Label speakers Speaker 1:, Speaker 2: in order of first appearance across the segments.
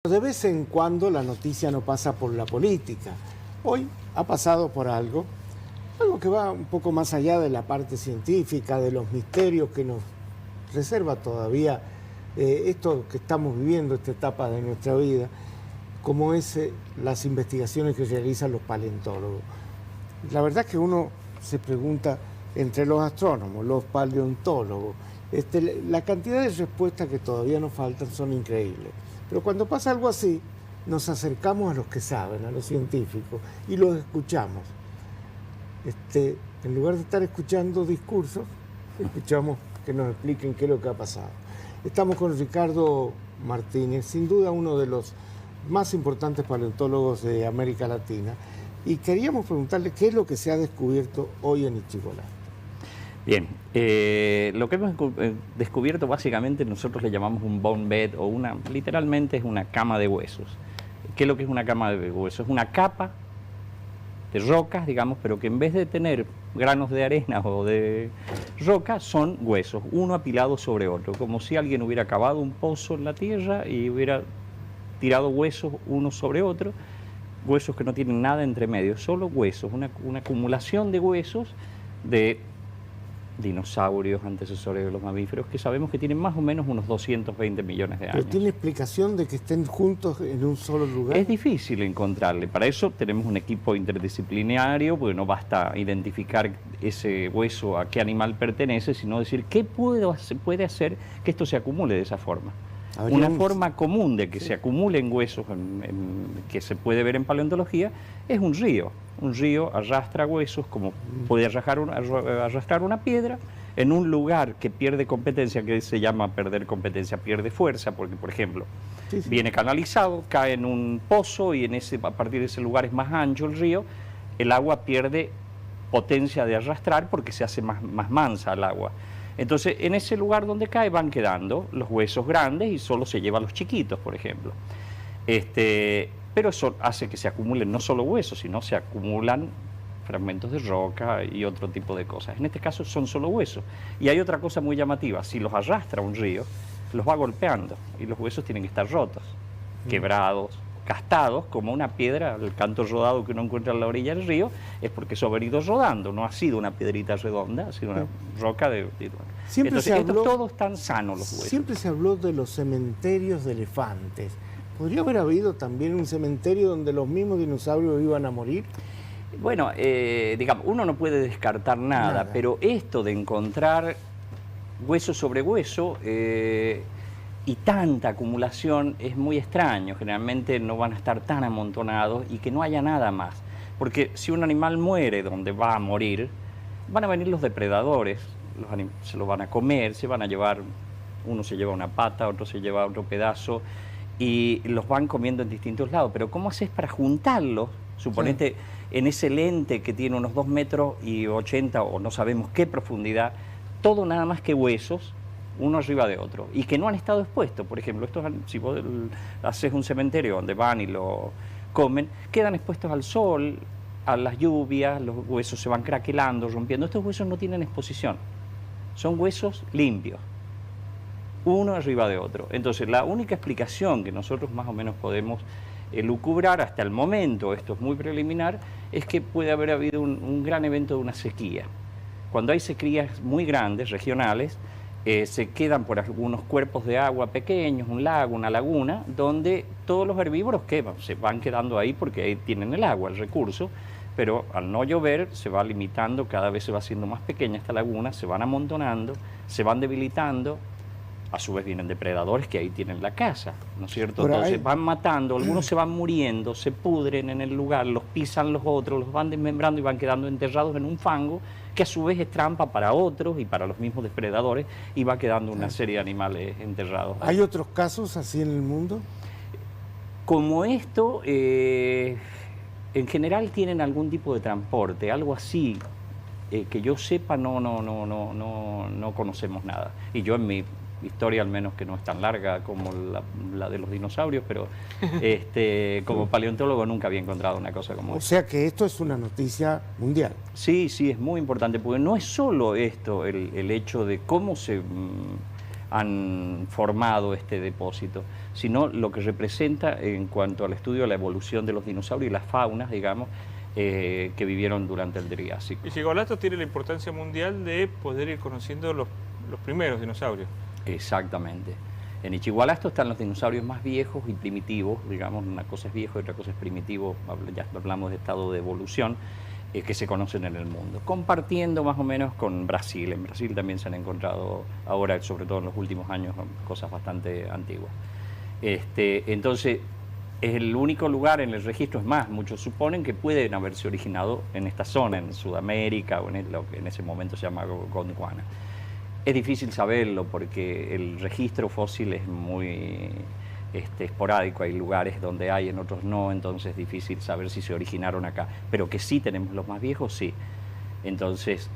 Speaker 1: De vez en cuando la noticia no pasa por la política. Hoy ha pasado por algo que va un poco más allá de la parte científica, de los misterios que nos reserva todavía esto que estamos viviendo, esta etapa de nuestra vida, como es las investigaciones que realizan los paleontólogos. La verdad es que uno se pregunta entre los astrónomos, los paleontólogos, la cantidad de respuestas que todavía nos faltan son increíbles. Pero cuando pasa algo así, nos acercamos a los que saben, a los científicos, y los escuchamos. En lugar de estar escuchando discursos, escuchamos que nos expliquen qué es lo que ha pasado. Estamos con Ricardo Martínez, sin duda uno de los más importantes paleontólogos de América Latina, y queríamos preguntarle qué es lo que se ha descubierto hoy en Ichigolá.
Speaker 2: Bien, lo que hemos descubierto básicamente nosotros le llamamos un bone bed o literalmente es una cama de huesos. ¿Qué es lo que es una cama de huesos? Es una capa de rocas, digamos, pero que en vez de tener granos de arena o de roca, son huesos, uno apilado sobre otro, como si alguien hubiera cavado un pozo en la tierra y hubiera tirado huesos uno sobre otro, huesos que no tienen nada entre medio, solo huesos, una acumulación de huesos de dinosaurios, antecesores de los mamíferos, que sabemos que tienen más o menos unos 220 millones de años.
Speaker 1: ¿Pero tiene explicación de que estén juntos en un solo lugar?
Speaker 2: Es difícil encontrarle. Para eso tenemos un equipo interdisciplinario, porque no basta identificar ese hueso a qué animal pertenece, sino decir qué puede hacer que esto se acumule de esa forma. Una forma común de que se acumulen huesos que se puede ver en paleontología es un río. Un río arrastra huesos, como puede arrastrar una piedra, en un lugar que pierde competencia, que se llama perder competencia, pierde fuerza, porque, por ejemplo, viene canalizado, cae en un pozo y a partir de ese lugar es más ancho el río, el agua pierde potencia de arrastrar porque se hace más mansa el agua. Entonces, en ese lugar donde cae van quedando los huesos grandes y solo se lleva los chiquitos, por ejemplo. Pero eso hace que se acumulen no solo huesos, sino se acumulan fragmentos de roca y otro tipo de cosas. En este caso son solo huesos. Y hay otra cosa muy llamativa, si los arrastra un río, los va golpeando y los huesos tienen que estar rotos, quebrados, gastados, como una piedra, el canto rodado que uno encuentra en la orilla del río, es porque eso ha venido rodando, no ha sido una piedrita redonda, ha sido una roca de... Entonces, todos están sanos los huesos.
Speaker 1: Siempre se habló de los cementerios de elefantes. ¿Podría haber habido también un cementerio donde los mismos dinosaurios iban a morir?
Speaker 2: Bueno, digamos, uno no puede descartar nada, pero esto de encontrar hueso sobre hueso y tanta acumulación es muy extraño. Generalmente no van a estar tan amontonados y que no haya nada más. Porque si un animal muere donde va a morir, van a venir los depredadores, se lo van a comer, se van a llevar, uno se lleva una pata, otro se lleva otro pedazo, y los van comiendo en distintos lados. Pero ¿cómo haces para juntarlos? Suponete en ese lente que tiene unos 2,80 metros o no sabemos qué profundidad, todo nada más que huesos, uno arriba de otro, y que no han estado expuestos. Por ejemplo, si vos haces un cementerio donde van y lo comen, quedan expuestos al sol, a las lluvias, los huesos se van craquelando, rompiendo. Estos huesos no tienen exposición, son huesos limpios, uno arriba de otro. Entonces, la única explicación que nosotros más o menos podemos lucubrar hasta el momento, esto es muy preliminar, es que puede haber habido un gran evento de una sequía. Cuando hay sequías muy grandes, regionales, se quedan por algunos cuerpos de agua pequeños, un lago, una laguna, donde todos los herbívoros se van quedando ahí porque ahí tienen el agua, el recurso, pero al no llover se va limitando, cada vez se va haciendo más pequeña esta laguna, se van amontonando, se van debilitando. A su vez vienen depredadores que ahí tienen la casa, ¿no es cierto? Entonces van matando, algunos se van muriendo, se pudren en el lugar, los pisan los otros, los van desmembrando y van quedando enterrados en un fango que a su vez es trampa para otros y para los mismos depredadores y va quedando una serie de animales enterrados.
Speaker 1: ¿Hay otros casos así en el mundo?
Speaker 2: Como esto, en general tienen algún tipo de transporte, algo así. Que yo sepa no conocemos nada. Y yo en mi historia, al menos que no es tan larga como la de los dinosaurios, pero como paleontólogo nunca había encontrado una cosa como esta.
Speaker 1: O sea que esto es una noticia mundial.
Speaker 2: Sí, sí, es muy importante, porque no es solo esto, el hecho de cómo han formado este depósito, sino lo que representa en cuanto al estudio de la evolución de los dinosaurios y las faunas, digamos, que vivieron durante el Triásico.
Speaker 3: Y Chigualasto tiene la importancia mundial de poder ir conociendo los primeros dinosaurios.
Speaker 2: Exactamente. En Ichigualasto están los dinosaurios más viejos y primitivos, digamos, una cosa es viejo y otra cosa es primitivo, ya hablamos de estado de evolución, que se conocen en el mundo, compartiendo más o menos con Brasil. En Brasil también se han encontrado ahora, sobre todo en los últimos años, cosas bastante antiguas. Entonces, es el único lugar en el registro, es más, muchos suponen que pueden haberse originado en esta zona, en Sudamérica o en lo que en ese momento se llama Gondwana. Es difícil saberlo porque el registro fósil es muy esporádico, hay lugares donde hay, en otros no, entonces es difícil saber si se originaron acá, pero que sí tenemos los más viejos, sí. Entonces,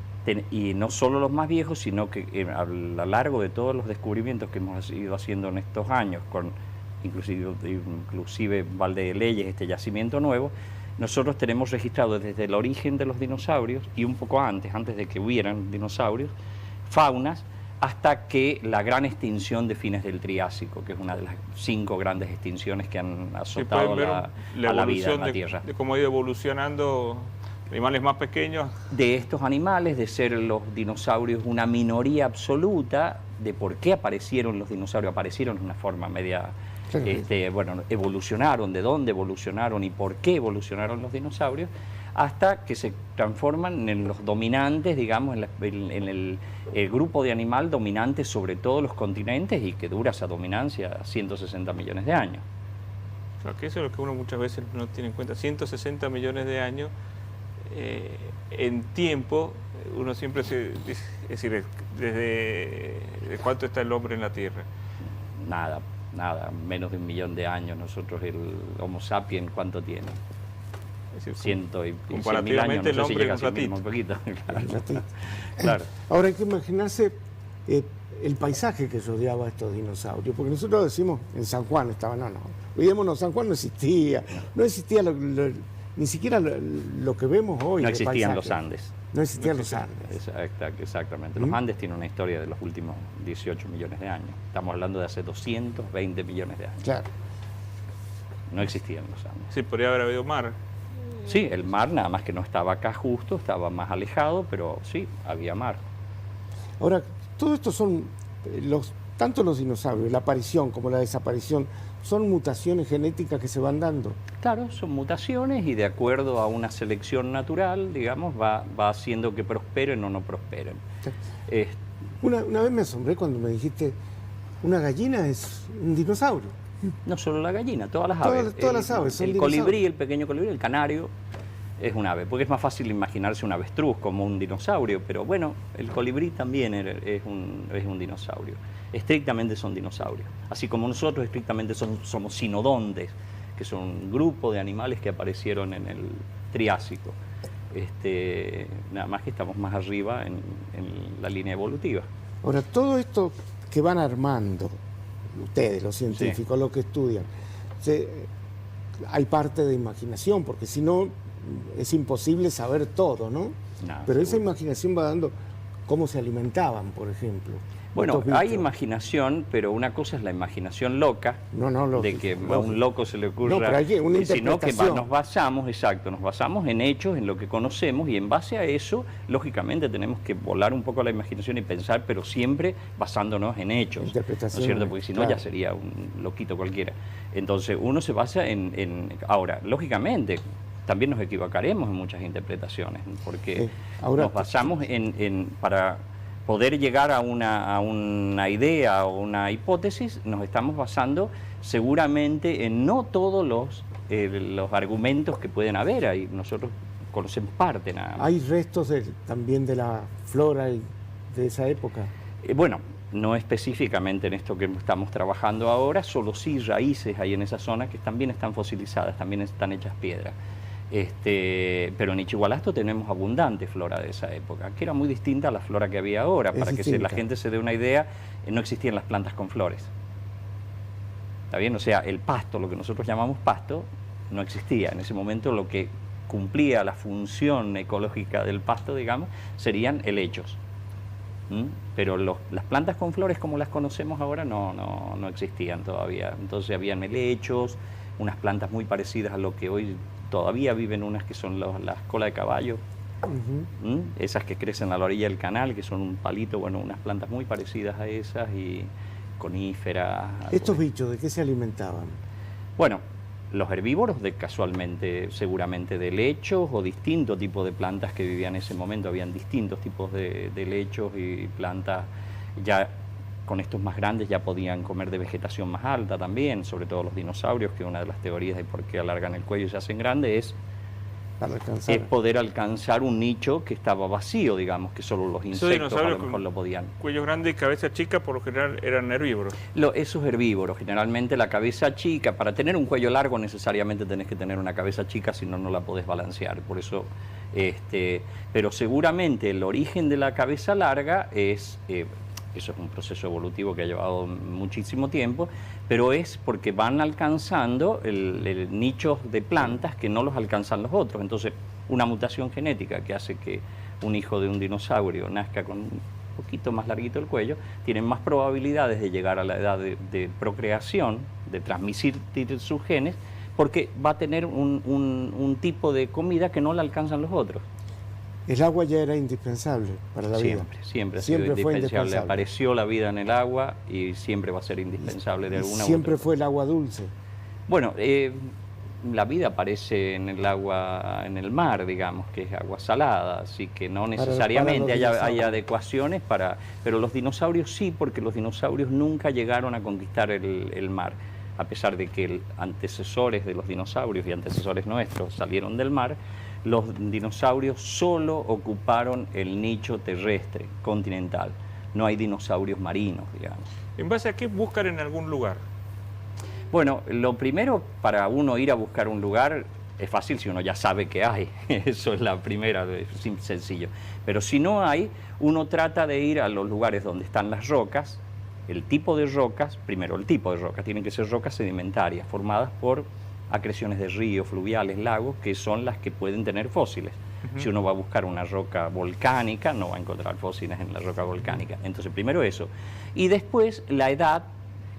Speaker 2: y no solo los más viejos, sino que a lo largo de todos los descubrimientos que hemos ido haciendo en estos años, con inclusive Valde de Leyes, este yacimiento nuevo, nosotros tenemos registrado desde el origen de los dinosaurios y un poco antes de que hubieran dinosaurios, faunas, hasta que la gran extinción de fines del Triásico, que es una de las 5 grandes extinciones que han azotado a la vida en la Tierra.
Speaker 3: De cómo ha ido evolucionando animales más pequeños.
Speaker 2: De estos animales, de ser los dinosaurios una minoría absoluta, de por qué aparecieron los dinosaurios, aparecieron de una forma media... bueno, evolucionaron, de dónde evolucionaron y por qué evolucionaron los dinosaurios, hasta que se transforman en los dominantes, digamos, en el grupo de animal dominante sobre todos los continentes y que dura esa dominancia 160 millones de años.
Speaker 3: Claro, que eso es lo que uno muchas veces no tiene en cuenta. 160 millones de años en tiempo, uno siempre se dice, es decir, ¿desde cuánto está el hombre en la Tierra?
Speaker 2: Nada, menos de 1 millón de años. Nosotros, el Homo sapiens, ¿cuánto tiene? Es decir,
Speaker 3: comparativamente
Speaker 2: años, no sé si llega
Speaker 3: un ratito.
Speaker 2: Un poquito. Claro. Claro.
Speaker 1: Ahora hay que imaginarse el paisaje que rodeaba a estos dinosaurios, porque nosotros decimos en San Juan estaban, no, olvidémonos, San Juan no existía ni siquiera lo que vemos hoy.
Speaker 2: No existían los Andes.
Speaker 1: No existían los Andes.
Speaker 2: Exactamente. Los Andes tienen una historia de los últimos 18 millones de años. Estamos hablando de hace 220 millones de años.
Speaker 1: Claro.
Speaker 2: No existían los Andes.
Speaker 3: Sí, podría haber habido mar.
Speaker 2: Sí, el mar, nada más que no estaba acá justo, estaba más alejado, pero sí, había mar.
Speaker 1: Ahora, todo esto son, tanto los dinosaurios, la aparición como la desaparición, son mutaciones genéticas que se van dando.
Speaker 2: Claro, son mutaciones y de acuerdo a una selección natural, digamos, va haciendo que prosperen o no prosperen.
Speaker 1: Sí. Una vez me asombré cuando me dijiste, una gallina es un dinosaurio.
Speaker 2: No solo la gallina, todas las aves.
Speaker 1: Todas las aves son
Speaker 2: el colibrí, el pequeño colibrí, el canario, es un ave, porque es más fácil imaginarse un avestruz como un dinosaurio, pero bueno, el colibrí también es un dinosaurio. Estrictamente son dinosaurios, así como nosotros estrictamente somos sinodontes, que son un grupo de animales que aparecieron en el Triásico. Nada más que estamos más arriba en la línea evolutiva.
Speaker 1: Ahora, todo esto que van armando, ustedes, los científicos, sí, los que estudian, hay parte de imaginación, porque si no es imposible saber todo, ¿no? Pero esa imaginación va dando cómo se alimentaban, por ejemplo.
Speaker 2: Bueno, hay imaginación, pero una cosa es la imaginación loca, de que a un loco se le ocurra, sino que nos basamos en hechos, en lo que conocemos, y en base a eso, lógicamente, tenemos que volar un poco la imaginación y pensar, pero siempre basándonos en hechos, ¿no es cierto? Porque si no, ya sería un loquito cualquiera. Entonces, uno se basa ahora, lógicamente, también nos equivocaremos en muchas interpretaciones, porque nos basamos para poder llegar a una idea o una hipótesis, nos estamos basando seguramente en no todos los argumentos que pueden haber ahí. Nosotros conocemos parte nada más.
Speaker 1: ¿Hay restos también de la flora de esa época?
Speaker 2: Bueno, no específicamente en esto que estamos trabajando ahora, solo sí raíces hay en esa zona que también están fosilizadas, también están hechas piedra. Pero en Ichigualasto tenemos abundante flora de esa época, que era muy distinta a la flora que había ahora. Para que la gente se dé una idea, no existían las plantas con flores. ¿Está bien? O sea, el pasto, lo que nosotros llamamos pasto, no existía. En ese momento lo que cumplía la función ecológica del pasto, digamos, serían helechos. Pero las plantas con flores como las conocemos ahora no existían todavía. Entonces habían helechos, unas plantas muy parecidas a lo que hoy todavía viven, unas que son las cola de caballo, esas que crecen a la orilla del canal, que son un palito, bueno, unas plantas muy parecidas a esas, y coníferas.
Speaker 1: ¿Estos bichos de qué se alimentaban?
Speaker 2: Bueno, los herbívoros casualmente, seguramente de helechos o distintos tipos de plantas que vivían en ese momento. Habían distintos tipos de helechos y plantas. Ya con estos más grandes ya podían comer de vegetación más alta también, sobre todo los dinosaurios, que una de las teorías de por qué alargan el cuello y se hacen grandes es poder alcanzar un nicho que estaba vacío, digamos, que solo los insectos a lo mejor lo podían.
Speaker 3: Cuello grande y cabeza chica, por lo general eran herbívoros.
Speaker 2: Esos herbívoros, generalmente la cabeza chica, para tener un cuello largo necesariamente tenés que tener una cabeza chica, si no, no la podés balancear. Por eso, pero seguramente el origen de la cabeza larga es... eso es un proceso evolutivo que ha llevado muchísimo tiempo, pero es porque van alcanzando el nichos de plantas que no los alcanzan los otros. Entonces, una mutación genética que hace que un hijo de un dinosaurio nazca con un poquito más larguito el cuello, tiene más probabilidades de llegar a la edad de procreación, de transmitir sus genes, porque va a tener un tipo de comida que no le alcanzan los otros.
Speaker 1: El agua ya era indispensable para la vida.
Speaker 2: Siempre ha sido indispensable. Apareció la vida en el agua y siempre va a ser indispensable de alguna u otra.
Speaker 1: ¿Siempre fue el agua dulce?
Speaker 2: Bueno, la vida aparece en el agua, en el mar, digamos, que es agua salada, así que no necesariamente hay adecuaciones pero los dinosaurios sí, porque los dinosaurios nunca llegaron a conquistar el mar. A pesar de que antecesores de los dinosaurios y antecesores nuestros salieron del mar, los dinosaurios solo ocuparon el nicho terrestre, continental. No hay dinosaurios marinos, digamos.
Speaker 3: ¿En base a qué buscar en algún lugar?
Speaker 2: Bueno, lo primero para uno ir a buscar un lugar es fácil si uno ya sabe que hay. Eso es la primera, es sencillo. Pero si no hay, uno trata de ir a los lugares donde están las rocas. El tipo de rocas, primero el tipo de rocas, tienen que ser rocas sedimentarias, formadas por acreciones de ríos, fluviales, lagos, que son las que pueden tener fósiles. Si uno va a buscar una roca volcánica, no va a encontrar fósiles en la roca volcánica. Entonces, primero eso. Y después, la edad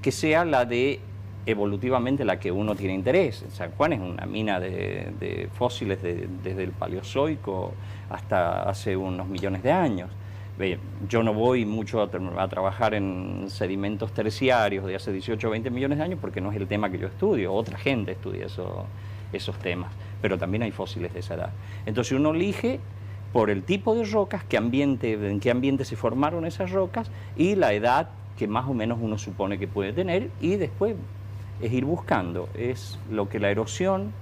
Speaker 2: que sea la de, evolutivamente, la que uno tiene interés. San Juan es una mina de fósiles desde el Paleozoico hasta hace unos millones de años. Yo no voy mucho a trabajar en sedimentos terciarios de hace 18 o 20 millones de años porque no es el tema que yo estudio, otra gente estudia esos temas, pero también hay fósiles de esa edad. Entonces uno elige por el tipo de rocas, en qué ambiente se formaron esas rocas y la edad que más o menos uno supone que puede tener, y después es ir buscando, es lo que la erosión,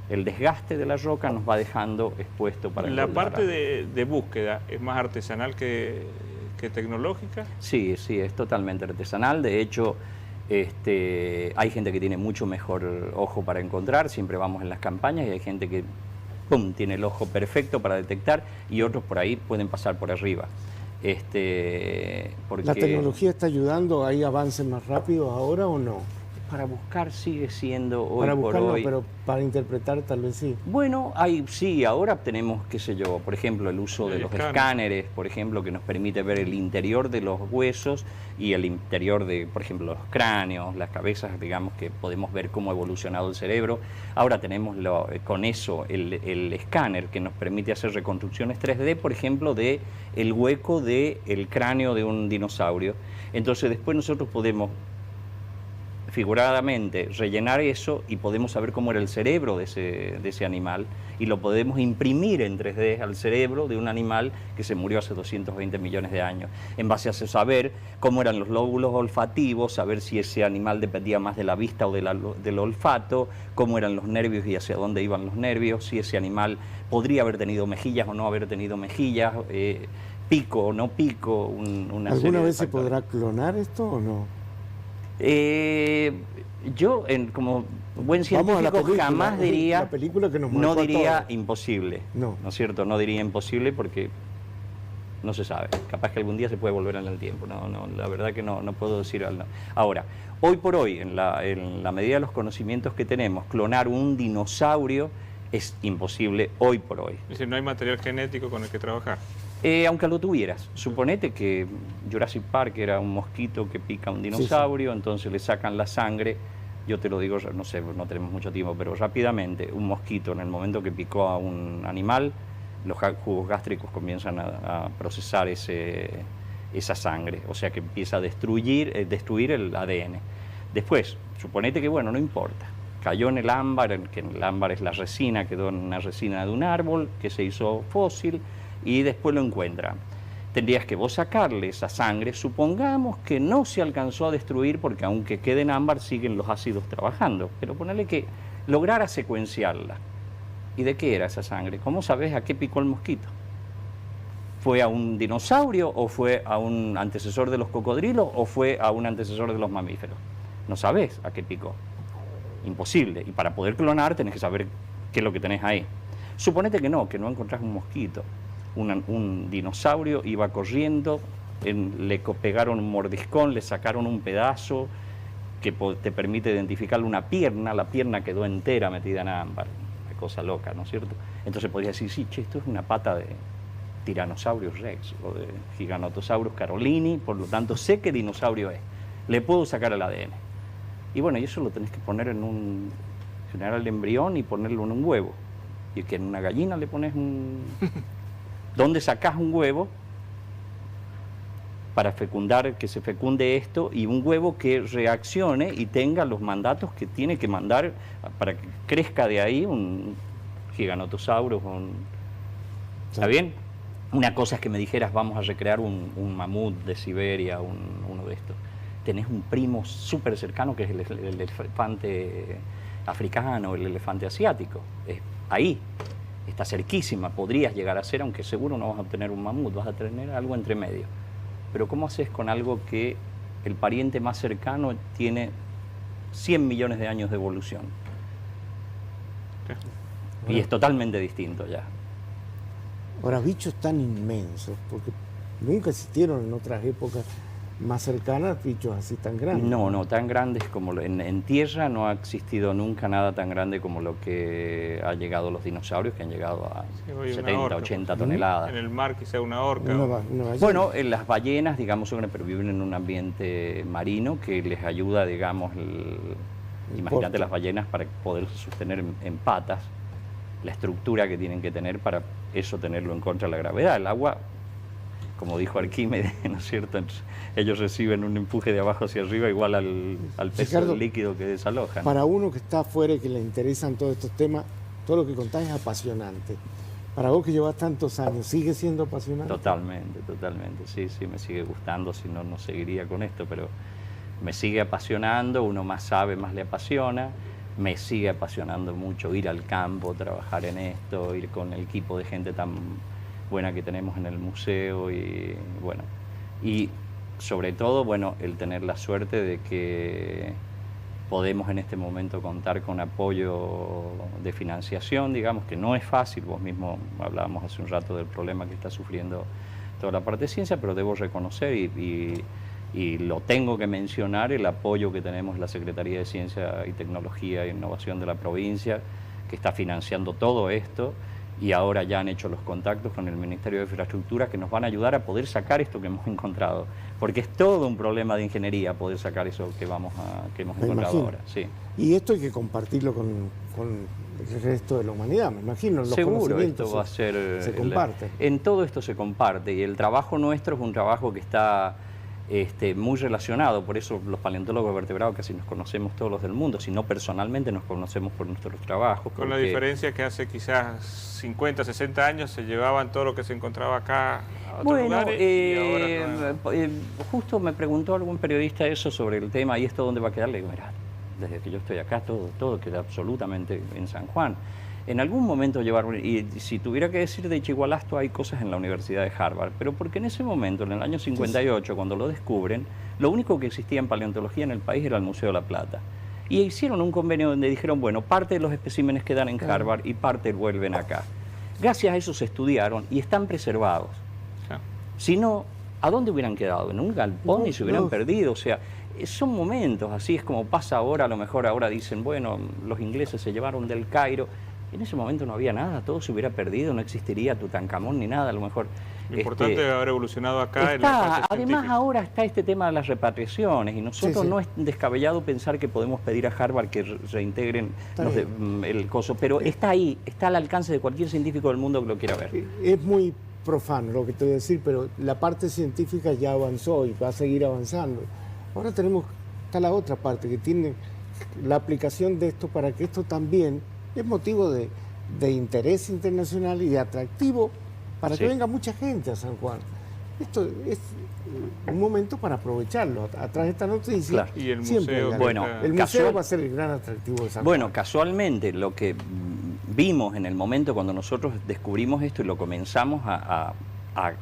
Speaker 2: el desgaste de la roca nos va dejando expuesto para
Speaker 3: ¿La parte de búsqueda es más artesanal que tecnológica?
Speaker 2: Sí, es totalmente artesanal. De hecho, hay gente que tiene mucho mejor ojo para encontrar, siempre vamos en las campañas y hay gente que tiene el ojo perfecto para detectar y otros por ahí pueden pasar por arriba. Porque
Speaker 1: ¿la tecnología está ayudando? ¿Hay avances más rápidos ahora o no?
Speaker 2: Para buscar sigue siendo hoy
Speaker 1: para
Speaker 2: por hoy.
Speaker 1: Pero para interpretar tal vez sí.
Speaker 2: Bueno, sí, ahora tenemos, qué sé yo, por ejemplo, el uso de los escáneres, por ejemplo, que nos permite ver el interior de los huesos y el interior de, por ejemplo, los cráneos, las cabezas, digamos, que podemos ver cómo ha evolucionado el cerebro. Ahora tenemos con eso el escáner que nos permite hacer reconstrucciones 3D, por ejemplo, de el hueco del cráneo de un dinosaurio. Entonces después nosotros podemos figuradamente rellenar eso y podemos saber cómo era el cerebro de ese animal y lo podemos imprimir en 3D al cerebro de un animal que se murió hace 220 millones de años. En base a eso saber cómo eran los lóbulos olfativos, saber si ese animal dependía más de la vista o del olfato, cómo eran los nervios y hacia dónde iban los nervios, si ese animal podría haber tenido mejillas o no haber tenido mejillas, pico o no pico.
Speaker 1: ¿Alguna vez se podrá clonar esto o no?
Speaker 2: Yo, como buen científico, jamás diría, no diría imposible, ¿no es cierto? No diría imposible porque no se sabe. Capaz que algún día se puede volver en el tiempo. La verdad que no puedo decir algo. Ahora, hoy por hoy, en la medida de los conocimientos que tenemos, clonar un dinosaurio es imposible hoy por hoy.
Speaker 3: Es decir, no hay material genético con el que trabajar.
Speaker 2: Aunque lo tuvieras. Suponete que Jurassic Park era un mosquito que pica a un dinosaurio, entonces le sacan la sangre. Yo te lo digo, no sé, no tenemos mucho tiempo, pero rápidamente, un mosquito en el momento que picó a un animal, los jugos gástricos comienzan a procesar esa sangre, o sea que empieza a destruir el ADN. Después, suponete que, bueno, no importa, cayó en el ámbar, que el ámbar es la resina, quedó en una resina de un árbol que se hizo fósil y después lo encuentran. Tendrías que vos sacarle esa sangre, supongamos que no se alcanzó a destruir porque aunque quede en ámbar siguen los ácidos trabajando, pero ponerle que lograra secuenciarla. ¿Y de qué era esa sangre? ¿Cómo sabes a qué picó el mosquito? ¿Fue a un dinosaurio o fue a un antecesor de los cocodrilos o fue a un antecesor de los mamíferos? No sabes a qué picó. Imposible. Y para poder clonar tenés que saber qué es lo que tenés ahí. Suponete que no encontrás un mosquito. Un dinosaurio iba corriendo, le pegaron un mordiscón, le sacaron un pedazo que te permite identificarle una pierna, la pierna quedó entera metida en ámbar, una cosa loca, ¿no es cierto? Entonces podría decir, sí, che, esto es una pata de Tyrannosaurus rex o de Giganotosaurus carolini, por lo tanto sé qué dinosaurio es, le puedo sacar el ADN. Y bueno, y eso lo tenés que poner generar el embrión y ponerlo en un huevo. Y que en una gallina le pones ¿Dónde sacás un huevo para que se fecunde esto y un huevo que reaccione y tenga los mandatos que tiene que mandar para que crezca de ahí un Giganotosaurus? ¿Está bien? Una cosa es que me dijeras, vamos a recrear un mamut de Siberia, uno de estos. Tenés un primo súper cercano que es el elefante africano, el elefante asiático. Es ahí. Está cerquísima, podrías llegar a ser, aunque seguro no vas a obtener un mamut, vas a tener algo entre medio. Pero ¿cómo haces con algo que el pariente más cercano tiene 100 millones de años de evolución? Y es totalmente distinto ya.
Speaker 1: Ahora, bichos tan inmensos, porque nunca existieron en otras épocas más cercanas bichos así tan grandes.
Speaker 2: No, tan grandes como en tierra no ha existido nunca nada tan grande como lo que ha llegado los dinosaurios, que han llegado a 70, orca, 80 toneladas.
Speaker 3: En el mar quizá una orca.
Speaker 2: Bueno, las ballenas, digamos, pero viven en un ambiente marino que les ayuda, digamos, imagínate las ballenas para poder sostener en patas la estructura que tienen que tener para eso tenerlo en contra de la gravedad. El agua, como dijo Arquímedes, ¿no es cierto? Entonces, ellos reciben un empuje de abajo hacia arriba igual al peso
Speaker 1: Ricardo,
Speaker 2: del líquido que desalojan.
Speaker 1: Para uno que está afuera y que le interesan todos estos temas, todo lo que contás es apasionante. Para vos que llevas tantos años, ¿sigue siendo apasionante?
Speaker 2: Totalmente. Sí, me sigue gustando, si no, no seguiría con esto, pero me sigue apasionando, uno más sabe, más le apasiona. Me sigue apasionando mucho ir al campo, trabajar en esto, ir con el equipo de gente tan buena que tenemos en el museo y bueno, y sobre todo, bueno, el tener la suerte de que podemos en este momento contar con apoyo de financiación, digamos que no es fácil, vos mismo hablábamos hace un rato del problema que está sufriendo toda la parte de ciencia, pero debo reconocer y lo tengo que mencionar, el apoyo que tenemos en la Secretaría de Ciencia y Tecnología e Innovación de la provincia, que está financiando todo esto, y ahora ya han hecho los contactos con el Ministerio de Infraestructura que nos van a ayudar a poder sacar esto que hemos encontrado, porque es todo un problema de ingeniería poder sacar eso que hemos encontrado ahora. Sí.
Speaker 1: Y esto hay que compartirlo con el resto de la humanidad, me imagino. Los
Speaker 2: seguro, esto va a ser...
Speaker 1: Se comparte.
Speaker 2: En todo esto se comparte, y el trabajo nuestro es un trabajo que está muy relacionado, por eso los paleontólogos vertebrados casi nos conocemos todos los del mundo, si no personalmente nos conocemos por nuestros trabajos.
Speaker 3: Con la diferencia que hace quizás 50, 60 años se llevaban todo lo que se encontraba acá a otros lugares y ahora no.
Speaker 2: Justo me preguntó algún periodista eso sobre el tema, ¿y esto dónde va a quedar? Le digo, mira, desde que yo estoy acá todo queda absolutamente en San Juan. En algún momento llevaron, y si tuviera que decir de Chihualasto, hay cosas en la Universidad de Harvard, pero porque en ese momento, en el año 58, cuando lo descubren, lo único que existía en paleontología en el país era el Museo de la Plata. Y hicieron un convenio donde dijeron, bueno, parte de los especímenes quedan en Harvard y parte vuelven acá. Gracias a eso se estudiaron y están preservados. Si no, ¿a dónde hubieran quedado? En un galpón y se hubieran perdido. O sea, son momentos, así es como pasa ahora. A lo mejor ahora dicen, bueno, los ingleses se llevaron del Cairo. En ese momento no había nada, todo se hubiera perdido, no existiría Tutankamón ni nada, a lo mejor.
Speaker 3: Lo importante es haber evolucionado acá. En la
Speaker 2: Está,
Speaker 3: parte
Speaker 2: además
Speaker 3: científica.
Speaker 2: ahora está este tema de las repatriaciones y nosotros
Speaker 1: Sí, sí.
Speaker 2: no es descabellado pensar que podemos pedir a Harvard que reintegren el coso, pero está ahí, está al alcance de cualquier científico del mundo que lo quiera ver.
Speaker 1: Es muy profano lo que te voy a decir, pero la parte científica ya avanzó y va a seguir avanzando. Ahora está la otra parte que tiene la aplicación de esto para que esto también es motivo de interés internacional y de atractivo para que venga mucha gente a San Juan. Esto es un momento para aprovecharlo. Atrás de esta noticia,
Speaker 2: Claro.
Speaker 3: Y el
Speaker 1: siempre
Speaker 3: museo.
Speaker 2: Bueno,
Speaker 1: el museo va a ser el gran atractivo de San Juan.
Speaker 2: Bueno, casualmente lo que vimos en el momento cuando nosotros descubrimos esto y lo comenzamos a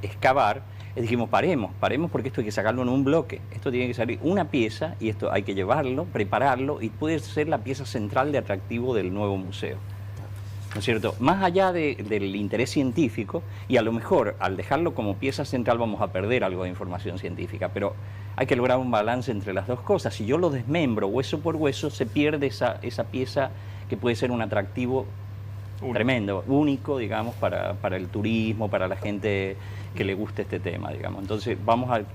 Speaker 2: excavar, dijimos paremos porque esto hay que sacarlo en un bloque, esto tiene que salir una pieza y esto hay que llevarlo, prepararlo y puede ser la pieza central de atractivo del nuevo museo. ¿No es cierto? Más allá del interés científico, y a lo mejor al dejarlo como pieza central vamos a perder algo de información científica, pero hay que lograr un balance entre las dos cosas. Si yo lo desmembro hueso por hueso, se pierde esa pieza que puede ser un atractivo tremendo, único, digamos, para el turismo, para la gente que le guste este tema, digamos. Entonces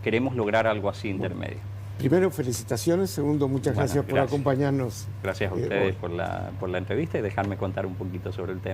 Speaker 2: queremos lograr algo así intermedio.
Speaker 1: Primero, felicitaciones. Segundo, muchas gracias por acompañarnos.
Speaker 2: Gracias a ustedes por la entrevista y dejarme contar un poquito sobre el tema.